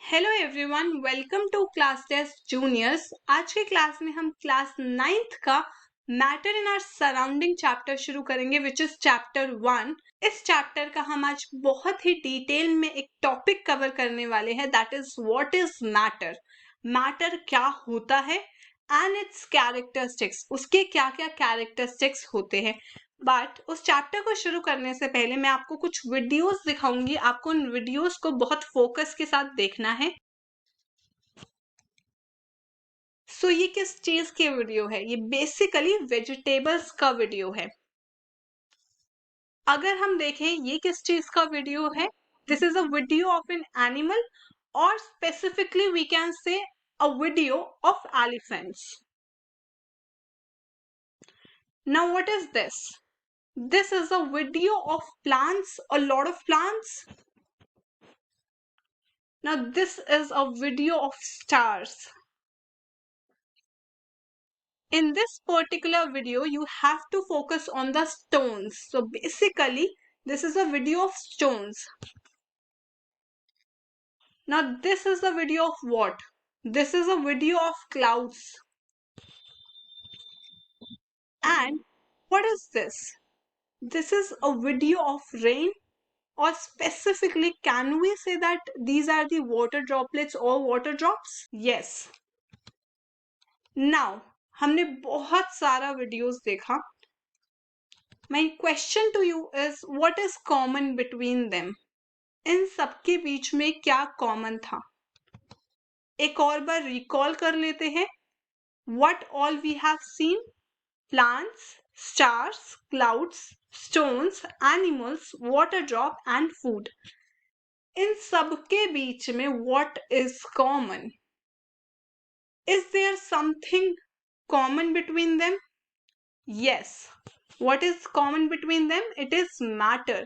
Hello everyone, welcome to class test juniors. आज के class में हम क्लास 9th का matter in our surrounding chapter शुरू करेंगे, विच इज चैप्टर 1। इस चैप्टर का हम आज बहुत ही डिटेल में एक टॉपिक कवर करने वाले हैं, that is what is matter. Matter क्या होता है एंड इट्स कैरेक्टरिस्टिक्स, उसके क्या क्या कैरेक्टरिस्टिक्स होते हैं। बट उस चैप्टर को शुरू करने से पहले मैं आपको कुछ वीडियोस दिखाऊंगी। आपको उन वीडियोस को बहुत फोकस के साथ देखना है। सो ये किस चीज की वीडियो है? ये बेसिकली वेजिटेबल्स का वीडियो है। अगर हम देखें ये किस चीज का वीडियो है, this is a video of an animal, और specifically we can say a video of elephants. Now what is this? This is a video of plants, a lot of plants. Now this is a video of stars. In this particular video, you have to focus on the stones. So basically, this is a video of stones. Now this is a video of what? This is a video of clouds. And what is this? This is a video of rain. Or specifically, can we say that these are the water droplets or water drops? Yes. Now, हमने बहुत सारा videos देखा। My question to you is, what is common between them? इन सबके बीच में क्या common था? एक और बार रिकॉल कर लेते हैं। What all we have seen? Plants, stars, clouds, stones, animals, water drop and food. इन सबके बीच में what is common? Is there something common between them? Yes. What is common between them? It is matter.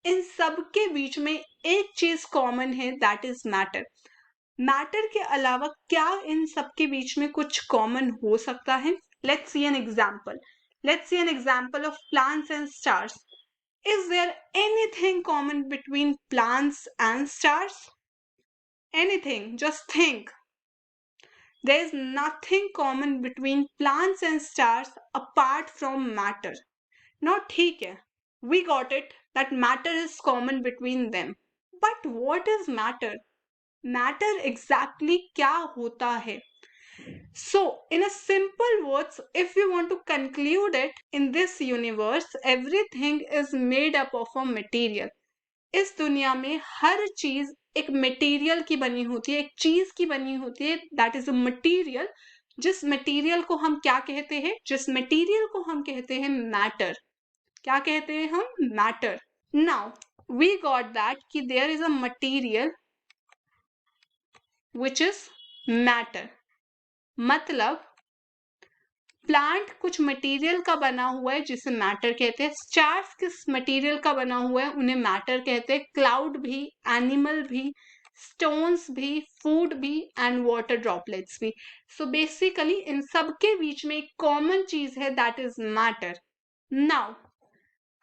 इन सब के बीच में एक चीज common है, that is matter. Matter के अलावा क्या इन सब के बीच में कुछ कॉमन हो सकता है? Let's see an example. Let's see an example of plants and stars. Is there anything common between plants and stars? Anything? Just think. There is nothing common between plants and stars apart from matter. Now, ठीक है, we got it that matter is common between them. But what is matter? Matter exactly क्या होता है? So, in a simple words, if we want to conclude it, in this universe, everything is made up of a material. इस दुनिया में हर चीज एक material की बनी होती है, एक चीज की बनी होती है, दैट इज अ मटेरियल। जिस मटेरियल को हम क्या कहते हैं? जिस मटेरियल को हम कहते हैं मैटर। क्या कहते हैं हम? Matter. Now we got that कि there is a material which is matter. मतलब प्लांट कुछ मटेरियल का बना हुआ है जिसे मैटर कहते हैं। स्टार्स किस मटेरियल का बना हुआ है? उन्हें मैटर कहते हैं। क्लाउड भी, एनिमल भी, स्टोन्स भी, फूड भी एंड वाटर ड्रॉपलेट्स भी। सो बेसिकली इन सब के बीच में एक कॉमन चीज है, दैट इज मैटर। नाउ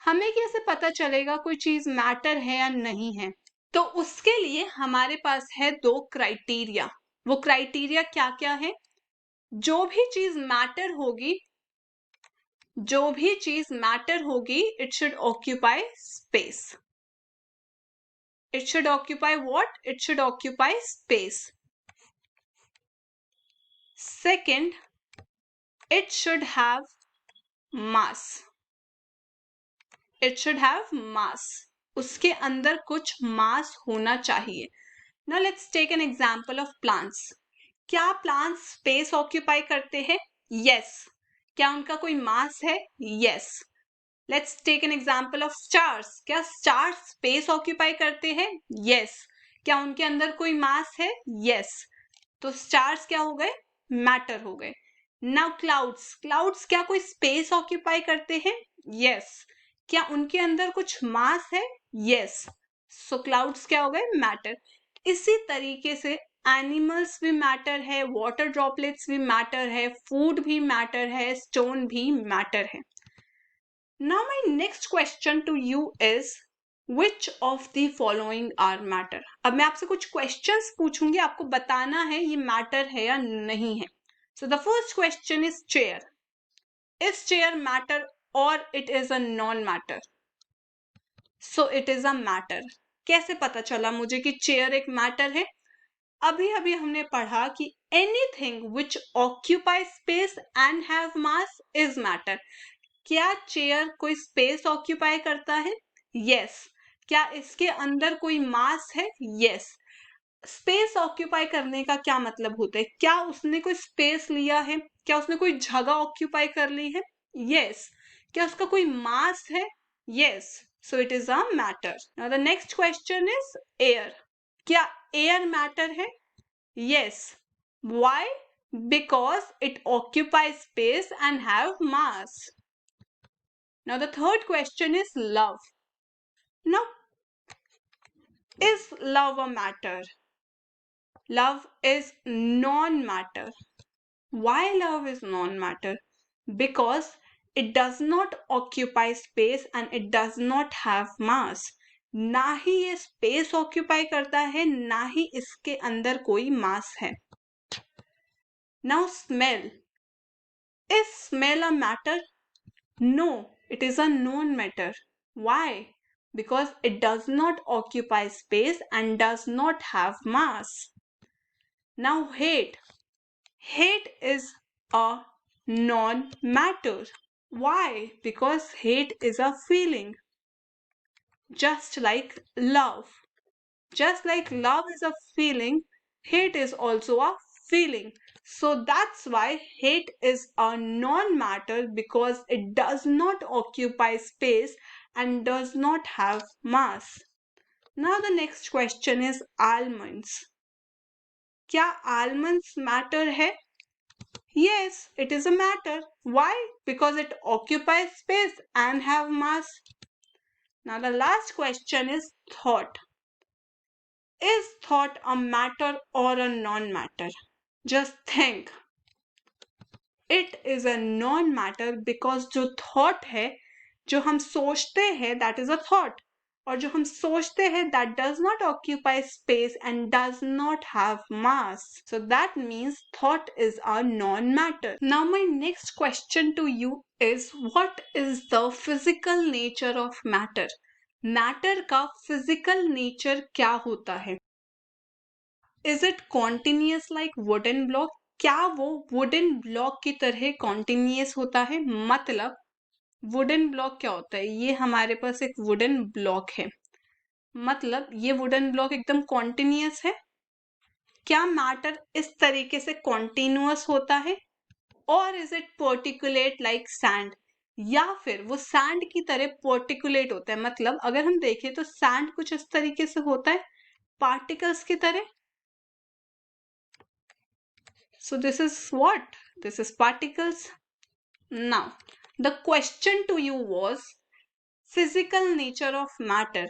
हमें कैसे पता चलेगा कोई चीज मैटर है या नहीं है? तो उसके लिए हमारे पास है दो क्राइटेरिया। वो क्राइटेरिया क्या क्या है? जो भी चीज मैटर होगी, जो भी चीज मैटर होगी, it should occupy space. It should occupy what? It should occupy space. Second, it should have mass. It should have mass. उसके अंदर कुछ मास होना चाहिए। Now let's take an example of plants. क्या प्लांट्स स्पेस ऑक्यूपाई करते हैं? Yes. क्या उनका कोई मास है? Yes. Let's take an example of stars. क्या स्टार्स स्पेस ऑक्यूपाई करते हैं? यस। क्या उनके अंदर कोई मास है? यस। तो स्टार्स क्या हो गए? मैटर हो गए। Now clouds. क्लाउड्स क्या कोई स्पेस ऑक्यूपाई करते हैं? यस। क्या उनके अंदर कुछ मास है? यस। सो क्लाउड्स क्या हो गए? मैटर। इसी तरीके से एनिमल्स भी मैटर है, वाटर ड्रॉपलेट्स भी मैटर है, फूड भी मैटर है, स्टोन भी मैटर है। Now my next question to you is, which of the following are matter. अब मैं आपसे कुछ क्वेश्चंस पूछूंगी, आपको बताना है ये मैटर है या नहीं है। So the first question is chair. Is chair matter और it is a non matter? So it is a matter. कैसे पता चला मुझे कि चेयर एक मैटर है? अभी अभी हमने पढ़ा कि anything which occupy space and have mass is matter. क्या चेयर कोई स्पेस ऑक्यूपाई करता है? यस। क्या इसके अंदर कोई मास है? यस। स्पेस ऑक्यूपाई करने का क्या मतलब होता है? क्या उसने कोई स्पेस लिया है? क्या उसने कोई जगह ऑक्यूपाई कर ली है? यस। क्या उसका कोई मास है? Yes. So it is a matter. Now the next question is air. क्या एयर मैटर है? Yes. Why? Because it occupy space and have mass. Now the third question is love. Now, is love a matter? Love is non-matter. Why love is non-matter? Because it does not occupy space and it does not have mass. ना ही ये space occupy करता है, ना ही इसके अंदर कोई mass है। Now smell. Is smell a matter? No, it is a non-matter. Why? Because it does not occupy space and does not have mass. Now hate. Hate is a non-matter. Why? Because hate is a feeling. Just like love. Just like love is a feeling, hate is also a feeling. So that's why hate is a non-matter, because it does not occupy space and does not have mass. Now the next question is almonds. क्या almonds matter है? Yes, it is a matter. Why? Because it occupies space and have mass. Now the last question is thought. Is thought a matter or a non-matter? Just think. It is a non-matter because जो thought है, जो हम सोचते हैं, that is a thought. और जो हम सोचते हैं, that does not occupy space and does not have mass. So that means thought is a non-matter. Now my next question to you is, what is the physical nature of matter? Matter का physical nature क्या होता है? Is it continuous like wooden block? क्या वो wooden block की तरह continuous होता है? मतलब वुडन ब्लॉक क्या होता है? ये हमारे पास एक वुडन ब्लॉक है, मतलब ये वुडन ब्लॉक एकदम कॉन्टिन्यूस है। क्या मैटर इस तरीके से कॉन्टिन्यूस होता है? और is it particulate like sand? या फिर वो सैंड की तरह पर्टिकुलेट होता है? मतलब अगर हम देखें तो सैंड कुछ इस तरीके से होता है, पार्टिकल्स की तरह। So this is what? This is particles. Now, the question to you was physical nature of matter.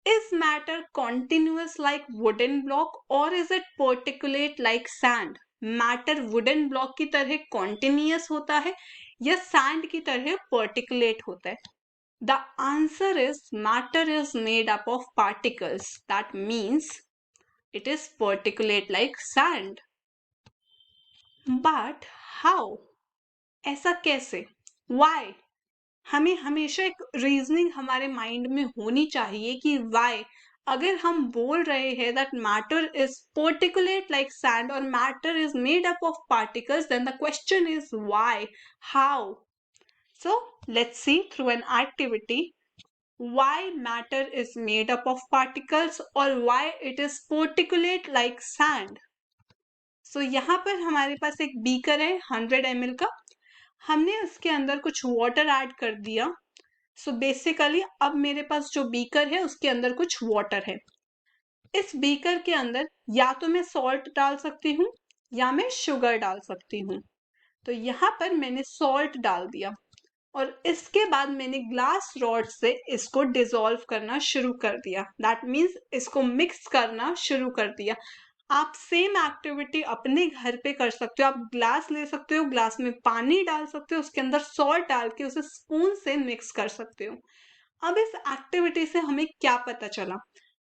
Is matter continuous like wooden block or is it particulate like sand? Matter wooden block की तरह continuous होता है या sand की तरह particulate होता है? The answer is matter is made up of particles. That means it is particulate like sand. But how? ऐसा कैसे? Why? हमें हमेशा एक रीजनिंग हमारे माइंड में होनी चाहिए कि why. अगर हम बोल रहे हैं that matter is particulate like sand or matter is made up of particles, then the question is why? How? So let's see through an activity why matter is made up of particles or why it is particulate like sand. So यहाँ पर हमारे पास एक beaker है 100 ml का, हमने उसके अंदर कुछ वाटर ऐड कर दिया। सो बेसिकली अब मेरे पास जो बीकर है उसके अंदर कुछ वाटर है। इस बीकर के अंदर या तो मैं सॉल्ट डाल सकती हूँ या मैं शुगर डाल सकती हूँ। तो यहाँ पर मैंने सॉल्ट डाल दिया और इसके बाद मैंने ग्लास रॉड से इसको डिसॉल्व करना शुरू कर दिया। दैट मीन्स इसको मिक्स करना शुरू कर दिया। आप सेम एक्टिविटी अपने घर पे कर सकते हो। आप ग्लास ले सकते हो, ग्लास में पानी डाल सकते हो, उसके अंदर सॉल्ट डाल के उसे स्पून से मिक्स कर सकते हो। अब इस एक्टिविटी से हमें क्या पता चला?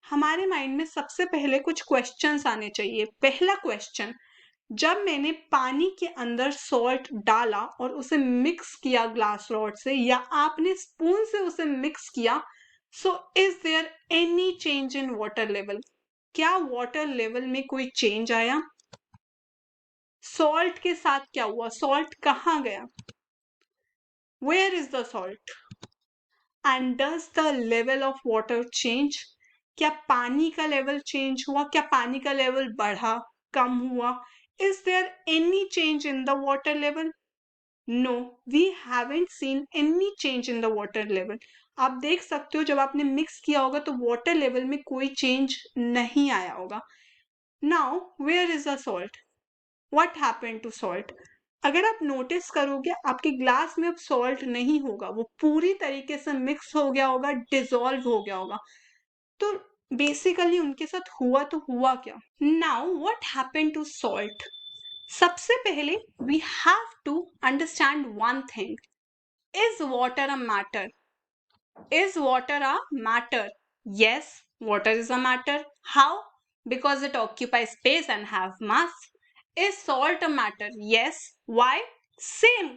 हमारे माइंड में सबसे पहले कुछ क्वेश्चंस आने चाहिए। पहला क्वेश्चन, जब मैंने पानी के अंदर सॉल्ट डाला और उसे मिक्स किया ग्लास रॉड से, या आपने स्पून से उसे मिक्स किया, so is there any change in water level? क्या वाटर लेवल में कोई चेंज आया? सॉल्ट के साथ क्या हुआ? सॉल्ट कहाँ गया? Where is the salt? And does the level of water change? क्या पानी का लेवल चेंज हुआ? क्या पानी का लेवल बढ़ा, कम हुआ? Is there any change in the water level? No, we haven't seen any change in the water level. आप देख सकते हो जब आपने मिक्स किया होगा तो वाटर लेवल में कोई चेंज नहीं आया होगा। Now where is the salt? What happened to salt? अगर आप नोटिस करोगे आपके ग्लास में अब सॉल्ट नहीं होगा, वो पूरी तरीके से मिक्स हो गया होगा, डिसॉल्व हो गया होगा। तो बेसिकली उनके साथ हुआ तो हुआ क्या? Now what happened to salt? सबसे पहले we have to understand one thing, is water a matter? Is water a matter? Yes, water is a matter. How? Because it occupies space and have mass. Is salt a matter? Yes. Why? Same.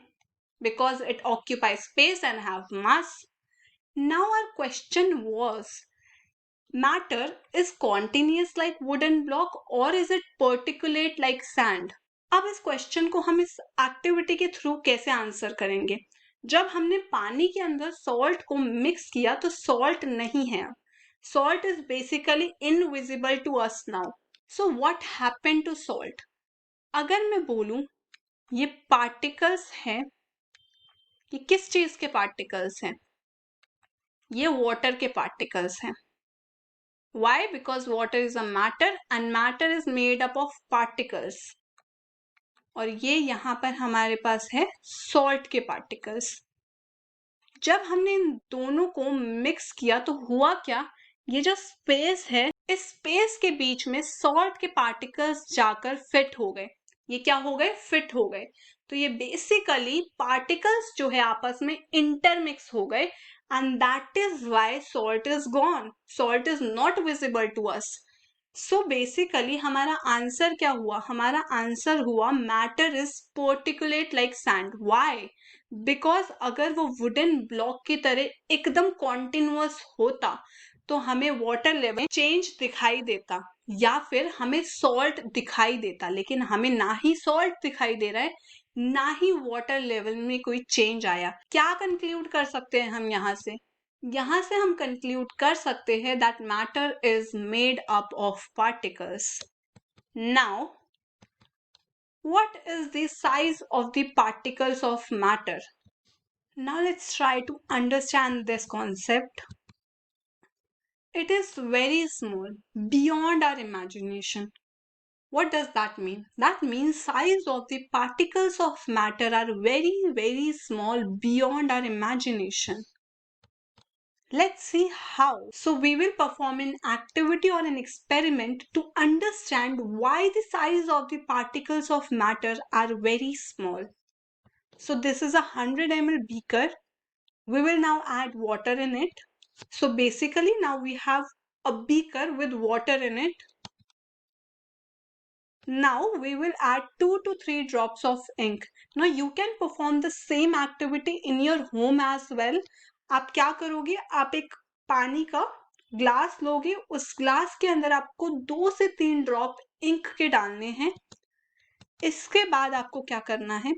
Because it occupies space and have mass. Now our question was, matter is continuous like wooden block or is it particulate like sand? अब इस question को हम इस activity के through कैसे answer करेंगे? जब हमने पानी के अंदर सॉल्ट को मिक्स किया तो सॉल्ट नहीं है, salt is basically invisible to us now. So what happened to salt? अगर मैं बोलूं ये पार्टिकल्स हैं, ये किस चीज के पार्टिकल्स हैं? ये वाटर के पार्टिकल्स हैं। Why? Because water is a matter and matter is made up of particles. और ये यहाँ पर हमारे पास है सॉल्ट के पार्टिकल्स। जब हमने इन दोनों को मिक्स किया तो हुआ क्या? ये जो स्पेस है, इस स्पेस के बीच में सॉल्ट के पार्टिकल्स जाकर फिट हो गए। ये क्या हो गए? फिट हो गए। तो ये बेसिकली पार्टिकल्स जो है आपस में इंटरमिक्स हो गए and that is why salt is gone. Salt is not visible to us. So basically हमारा आंसर क्या हुआ? हमारा आंसर हुआ matter is particulate like sand. Why? Because अगर वो वुडन ब्लॉक की तरह एकदम कॉन्टिन्यूअस होता तो हमें वाटर लेवल चेंज दिखाई देता या फिर हमें सॉल्ट दिखाई देता, लेकिन हमें ना ही सॉल्ट दिखाई दे रहा है ना ही वाटर लेवल में कोई चेंज आया। क्या कंक्लूड कर सकते हैं हम यहाँ से? यहाँ से हम कंक्लूड कर सकते हैं that matter is made up of particles. Now what is the size of the particles of matter? Now let's try to understand this concept. It is very small, beyond our imagination. What does that mean? That means size of the particles of matter are very, very small, beyond our imagination. Let's see how. So we will perform an activity or an experiment to understand why the size of the particles of matter are very small. So this is a 100 ml beaker. We will now add water in it. So basically now we have a beaker with water in it. Now we will add 2 to 3 drops of ink. Now you can perform the same activity in your home as well. आप क्या करोगे? आप एक पानी का glass लोगे, उस glass के अंदर आपको 2 से 3 ड्रॉप इंक के डालने हैं। इसके बाद आपको क्या करना है?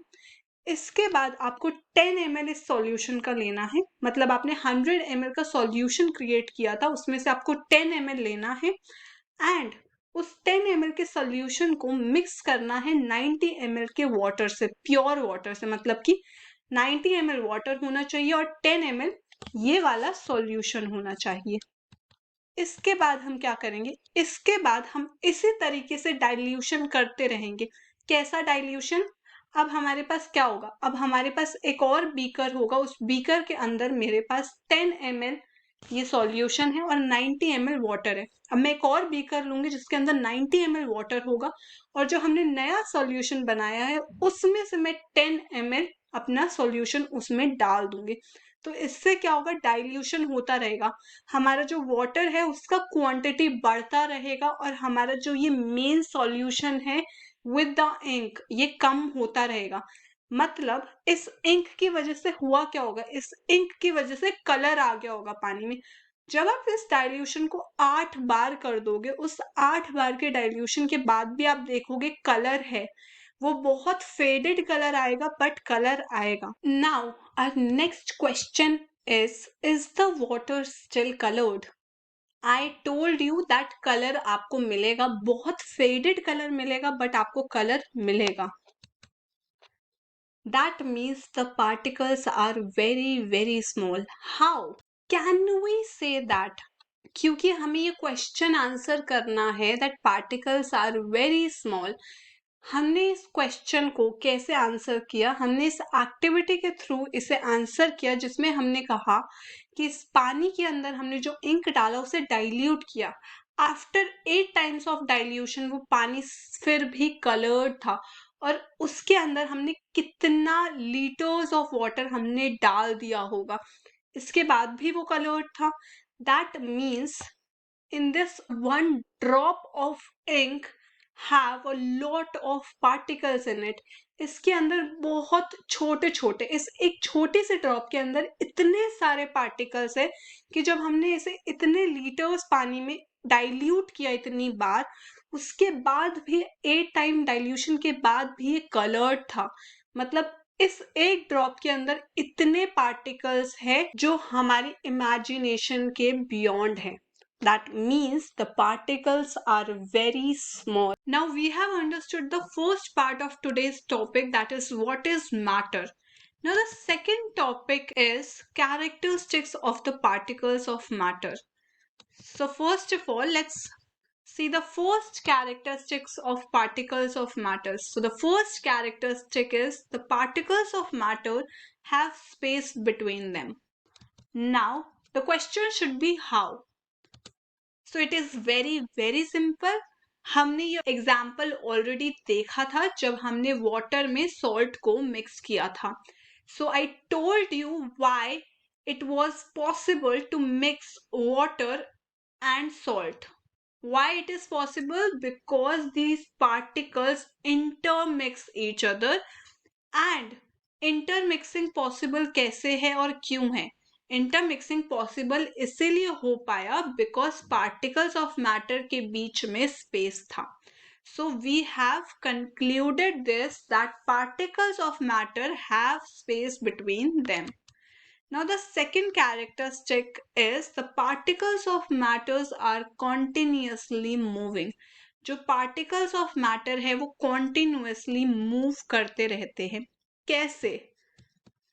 इसके बाद आपको 10 ml इस सॉल्यूशन का लेना है। मतलब आपने 100 ml का सॉल्यूशन क्रिएट किया था, उसमें से आपको 10 ml लेना है एंड उस 10 ml के सॉल्यूशन को मिक्स करना है 90 ml के वाटर से, प्योर वाटर से। मतलब कि 90 ml वाटर होना चाहिए और 10 ml ये वाला सॉल्यूशन होना चाहिए। इसके बाद हम क्या करेंगे? इसके बाद हम इसी तरीके से डाइल्यूशन करते रहेंगे। कैसा डाइल्यूशन? अब हमारे पास क्या होगा? अब हमारे पास एक और बीकर होगा, उस बीकर के अंदर मेरे पास 10 ml ये सॉल्यूशन है और 90 ml वाटर है। अब मैं एक और बीकर लूंगी जिसके अंदर 90 ml वाटर होगा और जो हमने नया सॉल्यूशन बनाया है उसमें से मैं 10 ml अपना सॉल्यूशन उसमें डाल दूंगी। तो इससे क्या होगा, डाइल्यूशन होता रहेगा, हमारा जो वाटर है उसका क्वांटिटी बढ़ता रहेगा और हमारा जो ये मेन सॉल्यूशन है विद द इंक ये कम होता रहेगा। मतलब इस इंक की वजह से हुआ क्या होगा, इस इंक की वजह से कलर आ गया होगा पानी में। जब आप इस डाइल्यूशन को 8 बार कर दोगे, उस 8 बार के डाइल्यूशन के बाद भी आप देखोगे कलर है, वो बहुत फेडेड कलर आएगा बट कलर आएगा। Now our next question is the water still coloured? I told you that colour आपको मिलेगा, बहुत फेडेड कलर मिलेगा बट आपको कलर मिलेगा। That means the particles are very very small. How can we say that? क्योंकि हमें ये question answer करना है that particles are very small. हमने इस क्वेश्चन को कैसे आंसर किया, हमने इस एक्टिविटी के थ्रू इसे आंसर किया जिसमें हमने कहा कि इस पानी के अंदर हमने जो इंक डाला उसे डाइल्यूट किया। आफ्टर 8 टाइम्स ऑफ डाइल्यूशन वो पानी फिर भी कलर्ड था, और उसके अंदर हमने कितना लीटर्स ऑफ वाटर हमने डाल दिया होगा, इसके बाद भी वो कलर्ड था। That means in this one drop of ink have a lot of particles in it। इसके अंदर बहुत छोटे छोटे, इस एक छोटे से ड्रॉप के अंदर इतने सारे पार्टिकल्स है कि जब हमने इसे इतने लीटर्स पानी में डाइल्यूट किया इतनी बार, उसके बाद भी 8 टाइम डाइल्यूशन के बाद भी ये कलर्ड था। मतलब इस एक ड्रॉप के अंदर इतने पार्टिकल्स है जो हमारी इमेजिनेशन के बियॉन्ड है। That means the particles are very small. Now we have understood the first part of today's topic, that is what is matter. Now the second topic is characteristics of the particles of matter. So first of all, let's see the first characteristics of particles of matter. So the first characteristic is the particles of matter have space between them. Now the question should be how. So it is very very simple. हमने ये example already देखा था जब हमने water में salt को mix किया था। So I told you why it was possible to mix water and salt. Why it is possible? Because these particles intermix each other, and intermixing possible कैसे है और क्यों है? इंटरमिक्सिंग पॉसिबल इसीलिए हो पाया बिकॉज पार्टिकल्स ऑफ मैटर के बीच में स्पेस था। So we have concluded this that particles of matter have space between them. Now the second characteristic is the particles of matters are continuously moving. जो particles of matter है वो continuously move करते रहते हैं। कैसे?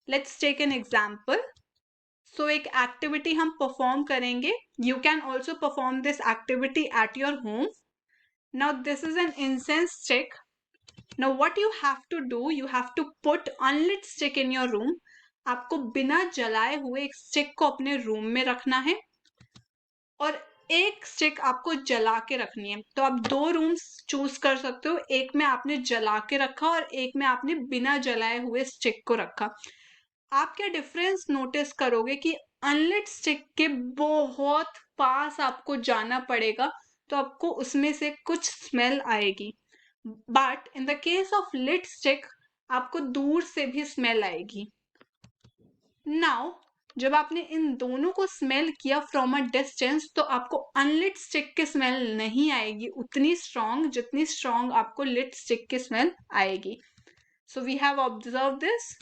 Let's take an example. So एक activity हम perform करेंगे। You can also perform this activity at your home. Now this is an incense stick. Now what you have to do, you have to put unlit stick in your room. आपको बिना जलाए हुए एक stick को अपने room में रखना है और एक स्टिक आपको जला के रखनी है। तो आप 2 रूम्स चूज कर सकते हो, एक में आपने जला के रखा और एक में आपने बिना जलाए हुए स्टिक को रखा। आप क्या डिफरेंस नोटिस करोगे कि अनलिट स्टिक के बहुत पास आपको जाना पड़ेगा तो आपको उसमें से कुछ स्मेल आएगी, but in the case of lit stick आपको दूर से भी स्मेल आएगी। नाउ जब आपने इन दोनों को स्मेल किया फ्रॉम अ डिस्टेंस तो आपको अनलिट स्टिक की स्मेल नहीं आएगी उतनी स्ट्रॉन्ग जितनी स्ट्रॉन्ग आपको लिट स्टिक की स्मेल आएगी। So we have observe this.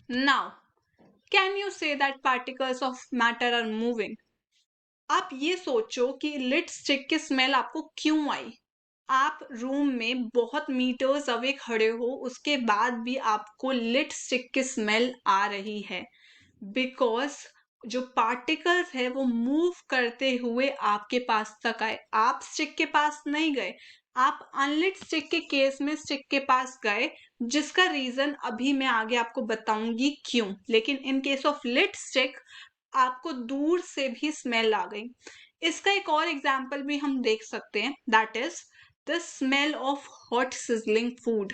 Now, can you say that particles of matter are moving? आप ये सोचो कि लिट स्टिक की स्मेल आपको क्यों आई। आप रूम में बहुत मीटर्स अवे खड़े हो, उसके बाद भी आपको लिट स्टिक की स्मेल आ रही है बिकॉज जो पार्टिकल्स है वो मूव करते हुए आपके पास तक आए। आप स्टिक के पास नहीं गए, आप अनलिट स्टिक के केस में स्टिक के पास गए, जिसका रीजन अभी मैं आगे आपको बताऊंगी क्यों। लेकिन in case of lit stick आपको दूर से भी स्मेल आ गई। इसका एक और एग्जाम्पल भी हम देख सकते हैं, that is the smell of hot sizzling food.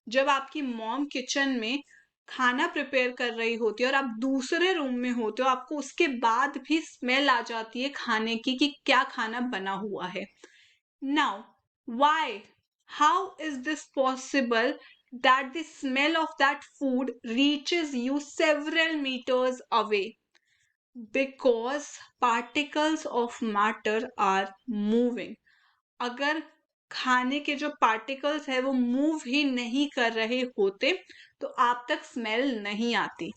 जब आपकी मॉम किचन में खाना प्रिपेयर कर रही होती है और आप दूसरे रूम में होते हो, आपको उसके बाद भी स्मेल आ जाती है खाने की कि क्या खाना बना हुआ है. Now why, how is this possible that the smell of that food reaches you several meters away? Because particles of matter are moving. अगर खाने के जो पार्टिकल्स है वो मूव ही नहीं कर रहे होते तो आप तक स्मेल नहीं आती.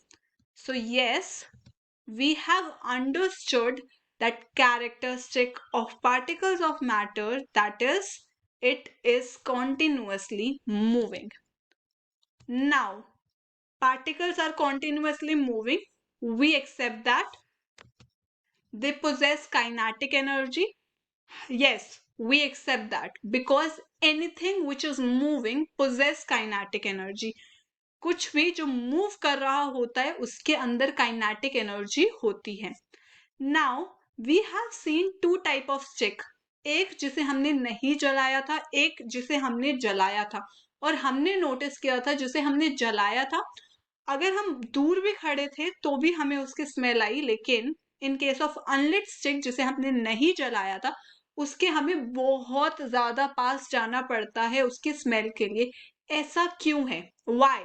So yes, we have understood that characteristic of particles of matter, that is, it is continuously moving. Now, particles are continuously moving. We accept that they possess kinetic energy. Yes, we accept that because anything which is moving possess kinetic energy. कुछ भी जो move कर रहा होता है उसके अंदर kinetic energy होती है. Now we have seen two type of stick, एक जिसे हमने नहीं जलाया था, एक जिसे हमने जलाया था. और हमने नोटिस किया था जिसे हमने जलाया था, अगर हम दूर भी खड़े थे तो भी हमें उसकी स्मेल आई, लेकिन in case of unlit stick जिसे हमने नहीं जलाया था उसके हमें बहुत ज्यादा पास जाना पड़ता है उसकी स्मेल के लिए. ऐसा क्यों है? Y?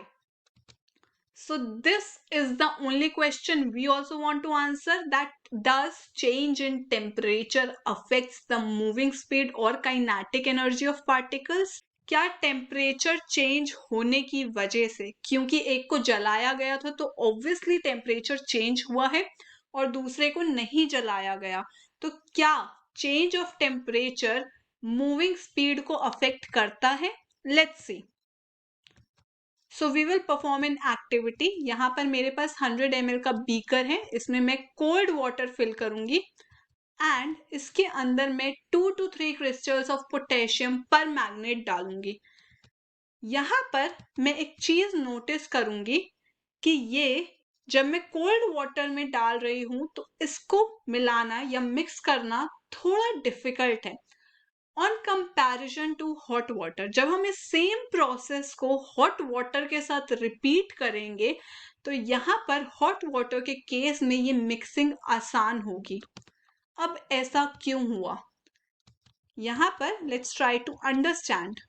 So this is the only question we also want to answer, that does change in temperature affects the moving speed or kinetic energy of particles? क्या टेम्परेचर चेंज होने की वजह से, क्योंकि एक को जलाया गया था तो ऑब्वियसली टेम्परेचर चेंज हुआ है और दूसरे को नहीं जलाया गया, तो क्या change of temperature moving speed को अफेक्ट करता है? Let's see. So we will perform an activity. यहाँ पर मेरे पास 100 ml का बीकर है, इसमें मैं कोल्ड वाटर फिल करूंगी एंड इसके अंदर मैं 2 to 3 क्रिस्टल्स ऑफ पोटेशियम पर मैग्नेट डालूंगी. यहाँ पर मैं एक चीज नोटिस करूंगी कि ये जब मैं कोल्ड वाटर में डाल रही हूं तो इसको मिलाना या मिक्स करना थोड़ा डिफिकल्ट है on comparison to hot water. जब हम इस सेम प्रोसेस को हॉट वाटर के साथ रिपीट करेंगे तो यहाँ पर हॉट वाटर के केस में ये मिक्सिंग आसान होगी. अब ऐसा क्यों हुआ? यहाँ पर let's try to understand.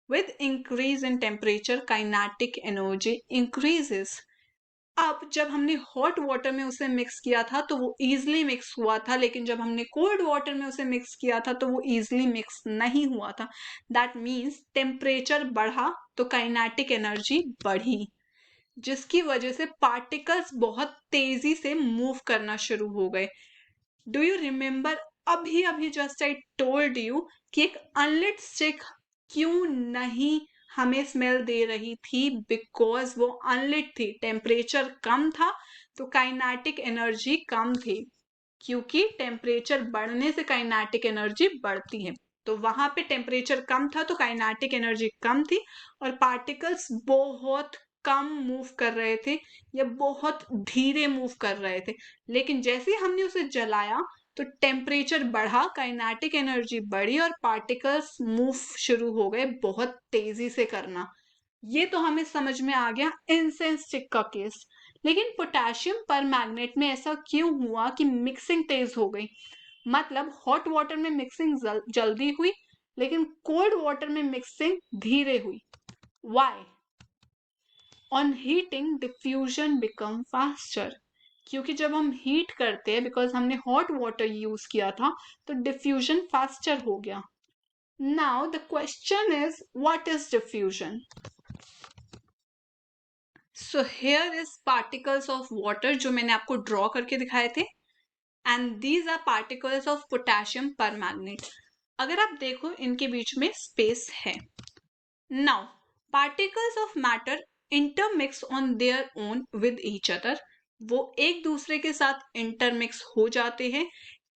With increase in temperature kinetic energy increases. अब जब हमने हॉट वाटर में उसे मिक्स किया था तो वो इजीली मिक्स हुआ था, लेकिन जब हमने कोल्ड वाटर में उसे मिक्स किया था तो वो इजीली मिक्स नहीं हुआ था. दैट मीन्स टेम्परेचर बढ़ा तो काइनेटिक एनर्जी बढ़ी, जिसकी वजह से पार्टिकल्स बहुत तेजी से मूव करना शुरू हो गए. Do you remember? अभी अभी जस्ट आई टोल्ड यू कि एक अनलिट स्टिक क्यों नहीं हमें स्मेल दे रही थी, बिकॉज वो अनलिट थी, टेम्परेचर कम था तो काइनेटिक एनर्जी कम थी. क्योंकि टेम्परेचर बढ़ने से काइनेटिक एनर्जी बढ़ती है, तो वहां पे टेम्परेचर कम था तो काइनेटिक एनर्जी कम थी और पार्टिकल्स बहुत कम मूव कर रहे थे या बहुत धीरे मूव कर रहे थे. लेकिन जैसे ही हमने उसे जलाया तो टेम्परेचर बढ़ा, काइनेटिक एनर्जी बढ़ी और पार्टिकल्स मूव शुरू हो गए बहुत तेजी से करना. ये तो हमें समझ में आ गया इंसेंस स्टिक का केस. लेकिन पोटेशियम पर मैग्नेट में ऐसा क्यों हुआ कि मिक्सिंग तेज हो गई? मतलब हॉट वाटर में मिक्सिंग जल्दी हुई लेकिन कोल्ड वाटर में मिक्सिंग धीरे हुई. Why? On heating diffusion become faster. क्योंकि जब हम हीट करते हैं, बिकॉज हमने हॉट वाटर यूज किया था, तो डिफ्यूजन फास्टर हो गया. Now the question is what is diffusion? So here is particles of water जो मैंने आपको ड्रॉ करके दिखाए थे, and these are particles of potassium permanganate. अगर आप देखो इनके बीच में स्पेस है. Now particles of matter intermix on their own with each other. वो एक दूसरे के साथ इंटरमिक्स हो जाते हैं.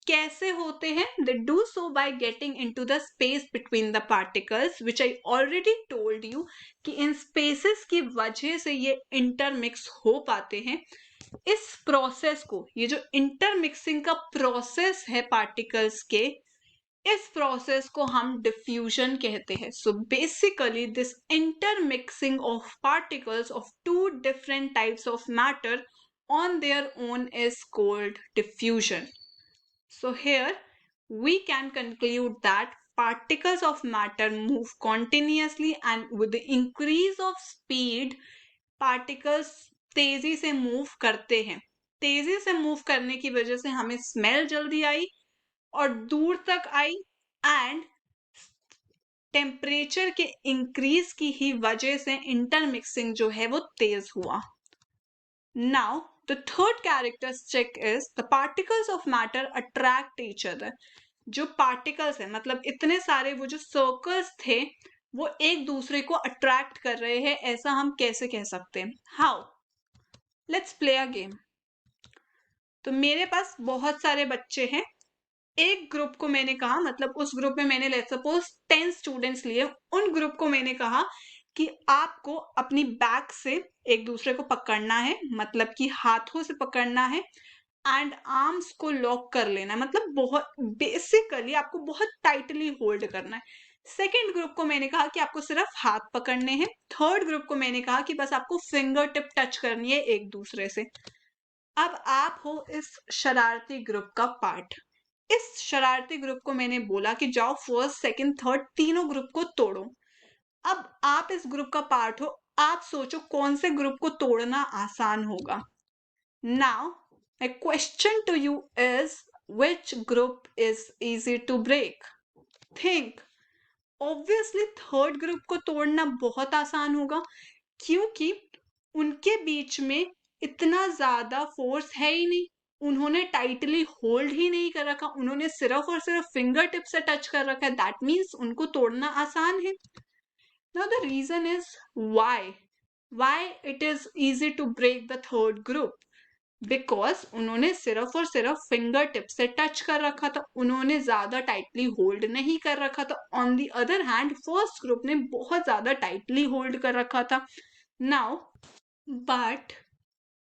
कैसे होते हैं? They do so by getting into the space between the particles, which I already told you कि इन स्पेसेस की वजह से ये इंटरमिक्स हो पाते हैं. इस प्रोसेस को, ये जो इंटरमिक्सिंग का प्रोसेस है पार्टिकल्स के, इस प्रोसेस को हम डिफ्यूजन कहते हैं. So basically this intermixing of particles of two different types of matter on their own is called diffusion. So here we can conclude that particles of matter move continuously and with the increase of speed particles तेजी से move करते हैं. तेजी से move करने की वजह से हमें स्मेल जल्दी आई और दूर तक आई एंड टेम्परेचर के इंक्रीज की ही वजह से इंटरमिक्सिंग जो है वो तेज हुआ. Now the third characteristic is the particles of matter attract each other. जो पार्टिकल्स है मतलब इतने सारे वो जो सर्कल्स थे वो एक दूसरे को अट्रैक्ट कर रहे हैं, ऐसा हम कैसे कह सकते हैं? How? Let's play a game. तो मेरे पास बहुत सारे बच्चे हैं. एक ग्रुप को मैंने कहा, मतलब उस ग्रुप में मैंने लेट्स सपोज 10 स्टूडेंट्स लिए. उन ग्रुप को मैंने कहा कि आपको अपनी बैक से एक दूसरे को पकड़ना है, मतलब कि हाथों से पकड़ना है एंड आर्म्स को लॉक कर लेना है, मतलब बहुत बेसिकली आपको बहुत टाइटली होल्ड करना है. सेकेंड ग्रुप को मैंने कहा कि आपको सिर्फ हाथ पकड़ने हैं. थर्ड ग्रुप को मैंने कहा कि बस आपको फिंगर टिप टच करनी है एक दूसरे से. अब आप हो इस शरारती ग्रुप का पार्ट. इस शरारती ग्रुप को मैंने बोला कि जाओ फर्स्ट सेकंड थर्ड तीनों ग्रुप को तोड़ो. अब आप इस ग्रुप का पार्ट हो, आप सोचो कौन से ग्रुप को तोड़ना आसान होगा. Now my question to you is which group is easy to break? Think. Obviously third group को तोड़ना बहुत आसान होगा क्योंकि उनके बीच में इतना ज्यादा फोर्स है ही नहीं. उन्होंने टाइटली होल्ड ही नहीं कर रखा, उन्होंने सिर्फ और सिर्फ फिंगर टिप से टच कर रखा है. दैट मीन्स उनको तोड़ना आसान है. Now the reason is why it is easy to break the third group. Because उन्होंने सिर्फ और सिर्फ फिंगर टिप से टच कर रखा था, उन्होंने ज्यादा टाइटली होल्ड नहीं कर रखा था. On the other hand first group ने बहुत ज्यादा टाइटली होल्ड कर रखा था. नाउ बट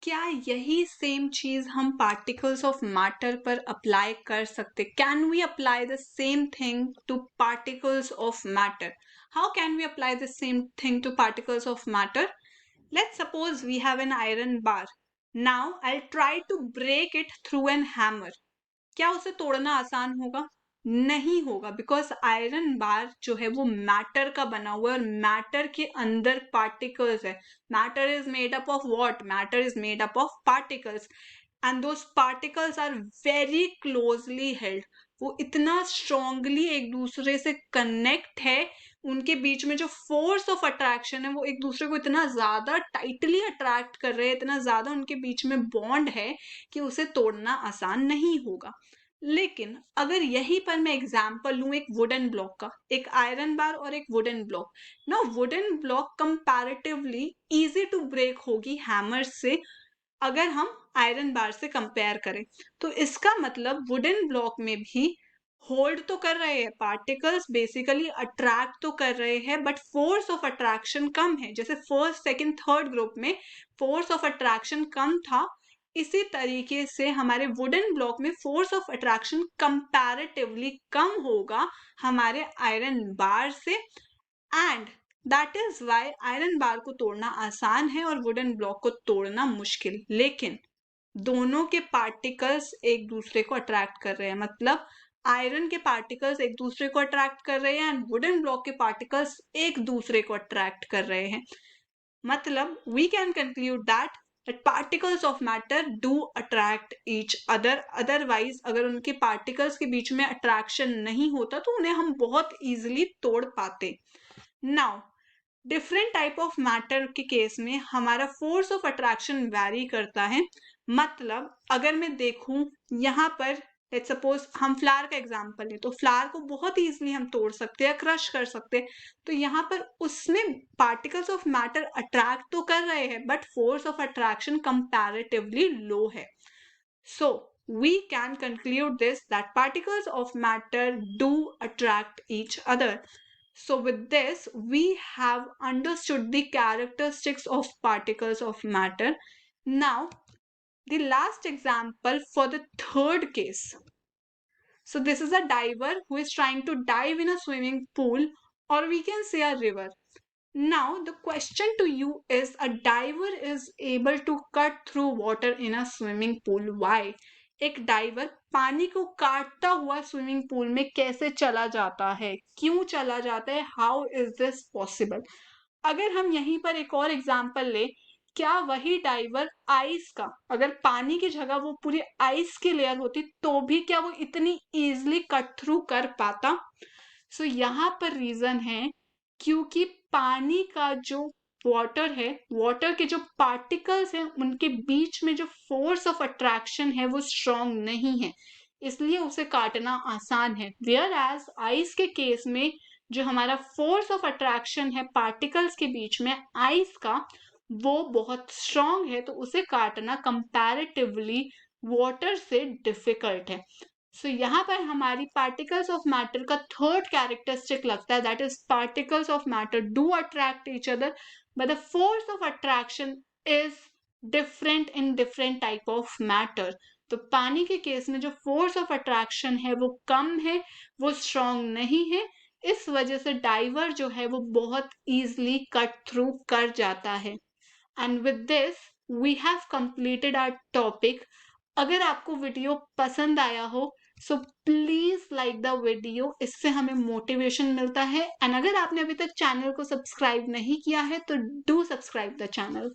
क्या यही सेम चीज हम पार्टिकल्स ऑफ मैटर पर अप्लाई कर सकते? Can we apply the same thing to particles of matter? How can we apply the same thing to particles of matter? Let's suppose we have an iron bar. Now I'll try to break it through an hammer. क्या उसे तोड़ना आसान होगा? नहीं होगा, because iron bar जो है वो मैटर का बना हुआ है और मैटर के अंदर पार्टिकल्स है. Matter is made up of what? Matter is made up of particles and those particles are very closely held. वो इतना स्ट्रांगली एक दूसरे से कनेक्ट है, उनके बीच में जो फोर्स ऑफ अट्रैक्शन है वो एक दूसरे को इतना ज्यादा टाइटली अट्रैक्ट कर रहे हैं, इतना ज्यादा उनके बीच में बॉन्ड है कि उसे तोड़ना आसान नहीं होगा. लेकिन अगर यहीं पर मैं एग्जाम्पल लूं एक वुडन ब्लॉक का, एक आयरन बार और एक वुडन ब्लॉक. ना wooden block comparatively easy to break होगी हैमर से अगर हम आयरन बार से कंपेयर करें. तो इसका मतलब वुडन ब्लॉक में भी होल्ड तो कर रहे हैं पार्टिकल्स, बेसिकली अट्रैक्ट तो कर रहे हैं, बट फोर्स ऑफ अट्रैक्शन कम है. जैसे फर्स्ट सेकंड थर्ड ग्रुप में फोर्स ऑफ अट्रैक्शन कम था, इसी तरीके से हमारे वुडन ब्लॉक में फोर्स ऑफ अट्रैक्शन कंपैरेटिवली कम होगा हमारे आयरन बार से. And that is why iron bar को तोड़ना आसान है और वुडन ब्लॉक को तोड़ना मुश्किल. लेकिन दोनों के पार्टिकल्स एक दूसरे को अट्रैक्ट कर रहे हैं, मतलब आयरन के पार्टिकल्स एक दूसरे को अट्रैक्ट कर रहे हैं एंड वुडन ब्लॉक के पार्टिकल्स एक दूसरे को अट्रैक्ट कर रहे हैं. मतलब we can conclude that particles of matter do attract each other. otherwise अगर उनके particles के बीच में attraction नहीं होता तो उन्हें हम बहुत easily तोड़ पाते. now different type of matter के केस में हमारा फोर्स ऑफ अट्रैक्शन वैरी करता है. मतलब अगर मैं देखूं यहाँ पर लेट्स सपोज हम फ्लावर का एग्जांपल लें तो फ्लावर को बहुत इजीली हम तोड़ सकते हैं, क्रश कर सकते हैं. तो यहाँ पर उसमें पार्टिकल्स ऑफ मैटर अट्रैक्ट तो कर रहे हैं but force of attraction comparatively low है. So we can conclude this that particles of matter do attract each other. So with this we have understood the characteristics of particles of matter. Now the last example for the third case. So this is a diver who is trying to dive in a swimming pool, or we can say a river. Now, the question to you is, a diver is able to cut through water in a swimming pool. Why? एक driver पानी को काटता हुआ swimming pool में कैसे चला जाता है, क्यों चला जाता है, हाउ इज दिस पॉसिबल? अगर हम यहीं पर एक और एग्जांपल ले, क्या वही डाइवर आइस का, अगर पानी की जगह वो पूरी आइस की लेयर होती तो भी क्या वो इतनी इजीली कट थ्रू कर पाता? सो यहाँ पर रीजन है क्योंकि पानी का जो वाटर है, वाटर के जो पार्टिकल्स हैं उनके बीच में जो फोर्स ऑफ अट्रैक्शन है वो स्ट्रांग नहीं है, इसलिए उसे काटना आसान है। वेयर एज आइस के केस में जो हमारा फोर्स ऑफ अट्रैक्शन है पार्टिकल्स के बीच में आइस का, वो बहुत स्ट्रांग है, तो उसे काटना कंपैरेटिवली वाटर से डिफिकल्ट है। सो यहाँ पर हमारी पार्टिकल्स ऑफ मैटर का थर्ड कैरेक्टरिस्टिक लगता है, that is particles of matter do attract each other but the force of attraction is different in different type of matter. तो पानी के केस में जो फोर्स ऑफ अट्रैक्शन है वो कम है, वो स्ट्रांग नहीं है, इस वजह से डाइवर जो है वो बहुत इजीली कट थ्रू कर जाता है। And with this we have completed our topic. अगर आपको वीडियो पसंद आया हो so please like the video, इससे हमें मोटिवेशन मिलता है। एंड अगर आपने अभी तक चैनल को सब्सक्राइब नहीं किया है तो डू सब्सक्राइब द चैनल।